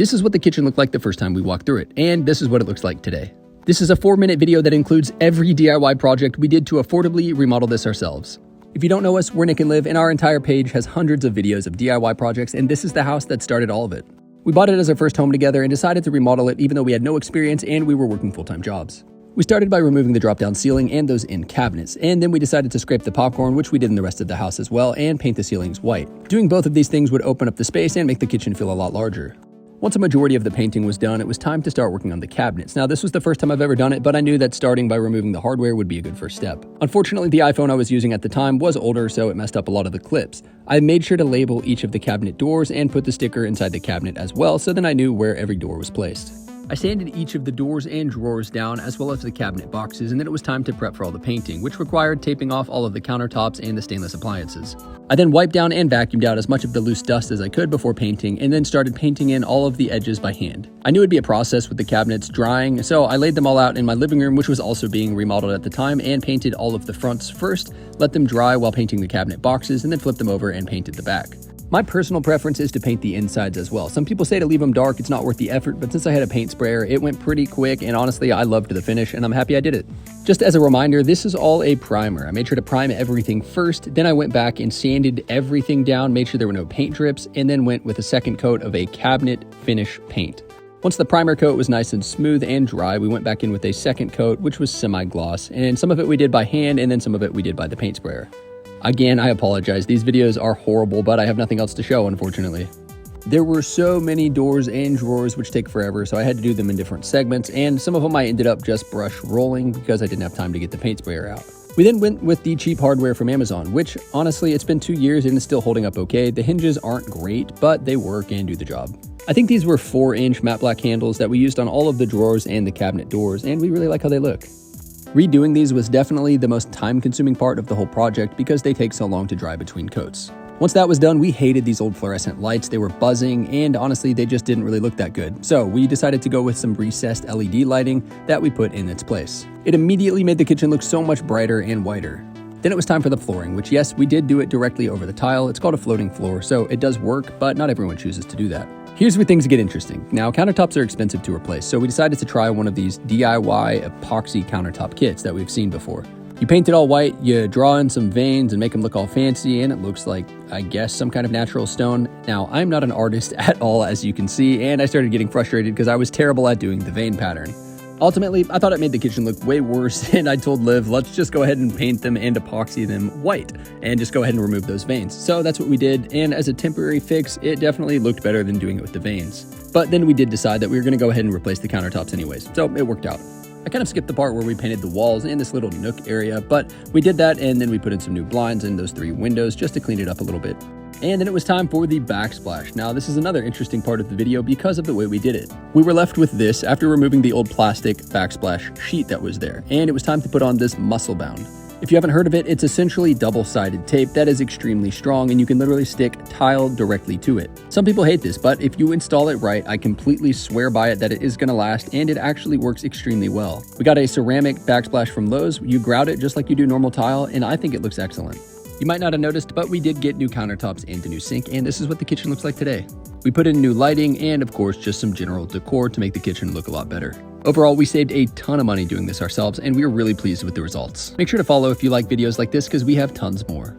This is what the kitchen looked like the first time we walked through it, and this is what it looks like today. This is a 4-minute video that includes every DIY project we did to affordably remodel this ourselves. If you don't know us, we're Nick and Liv, and our entire page has hundreds of videos of DIY projects, and this is the house that started all of it. We bought it as our first home together and decided to remodel it even though we had no experience and we were working full-time jobs. We started by removing the drop-down ceiling and those end cabinets, and then we decided to scrape the popcorn, which we did in the rest of the house as well, and paint the ceilings white. Doing both of these things would open up the space and make the kitchen feel a lot larger. Once a majority of the painting was done, it was time to start working on the cabinets. Now, this was the first time I've ever done it, but I knew that starting by removing the hardware would be a good first step. Unfortunately, the iPhone I was using at the time was older, so it messed up a lot of the clips. I made sure to label each of the cabinet doors and put the sticker inside the cabinet as well, so then I knew where every door was placed. I sanded each of the doors and drawers down as well as the cabinet boxes, and then it was time to prep for all the painting, which required taping off all of the countertops and the stainless appliances. I then wiped down and vacuumed out as much of the loose dust as I could before painting, and then started painting in all of the edges by hand. I knew it'd be a process with the cabinets drying, so I laid them all out in my living room, which was also being remodeled at the time, and painted all of the fronts first, let them dry while painting the cabinet boxes, and then flipped them over and painted the back. My personal preference is to paint the insides as well. Some people say to leave them dark, it's not worth the effort, but since I had a paint sprayer, it went pretty quick, and honestly, I loved the finish, and I'm happy I did it. Just as a reminder, this is all a primer. I made sure to prime everything first, then I went back and sanded everything down, made sure there were no paint drips, and then went with a second coat of a cabinet finish paint. Once the primer coat was nice and smooth and dry, we went back in with a second coat, which was semi-gloss, and some of it we did by hand, and then some of it we did by the paint sprayer. Again, I apologize. These videos are horrible, but I have nothing else to show, unfortunately. There were so many doors and drawers which take forever, so I had to do them in different segments, and some of them I ended up just brush rolling because I didn't have time to get the paint sprayer out. We then went with the cheap hardware from Amazon, which honestly, it's been 2 years and it's still holding up okay. The hinges aren't great, but they work and do the job. I think these were 4-inch matte black handles that we used on all of the drawers and the cabinet doors, and we really like how they look. Redoing these was definitely the most time-consuming part of the whole project because they take so long to dry between coats. Once that was done, we hated these old fluorescent lights. They were buzzing, and honestly, they just didn't really look that good. So we decided to go with some recessed LED lighting that we put in its place. It immediately made the kitchen look so much brighter and whiter. Then it was time for the flooring, which yes, we did do it directly over the tile. It's called a floating floor, so it does work, but not everyone chooses to do that. Here's where things get interesting. Now, countertops are expensive to replace, so we decided to try one of these DIY epoxy countertop kits that we've seen before. You paint it all white, you draw in some veins and make them look all fancy, and it looks like, I guess, some kind of natural stone. Now, I'm not an artist at all, as you can see, and I started getting frustrated because I was terrible at doing the vein pattern. Ultimately, I thought it made the kitchen look way worse, and I told Liv, let's just go ahead and paint them and epoxy them white, and just go ahead and remove those veins. So that's what we did, and as a temporary fix, it definitely looked better than doing it with the veins. But then we did decide that we were going to go ahead and replace the countertops anyways, so it worked out. I kind of skipped the part where we painted the walls and this little nook area, but we did that, and then we put in some new blinds in those 3 windows just to clean it up a little bit. And then it was time for the backsplash. Now, this is another interesting part of the video because of the way we did it. We were left with this after removing the old plastic backsplash sheet that was there, and it was time to put on this muscle bound. If you haven't heard of it, it's essentially double-sided tape that is extremely strong, and you can literally stick tile directly to it. Some people hate this, but if you install it right, I completely swear by it that it is going to last, and it actually works extremely well. We got a ceramic backsplash from Lowe's. You grout it just like you do normal tile, and I think it looks excellent. You might not have noticed, but we did get new countertops and a new sink, and this is what the kitchen looks like today. We put in new lighting and, of course, just some general decor to make the kitchen look a lot better. Overall, we saved a ton of money doing this ourselves, and we are really pleased with the results. Make sure to follow if you like videos like this because we have tons more.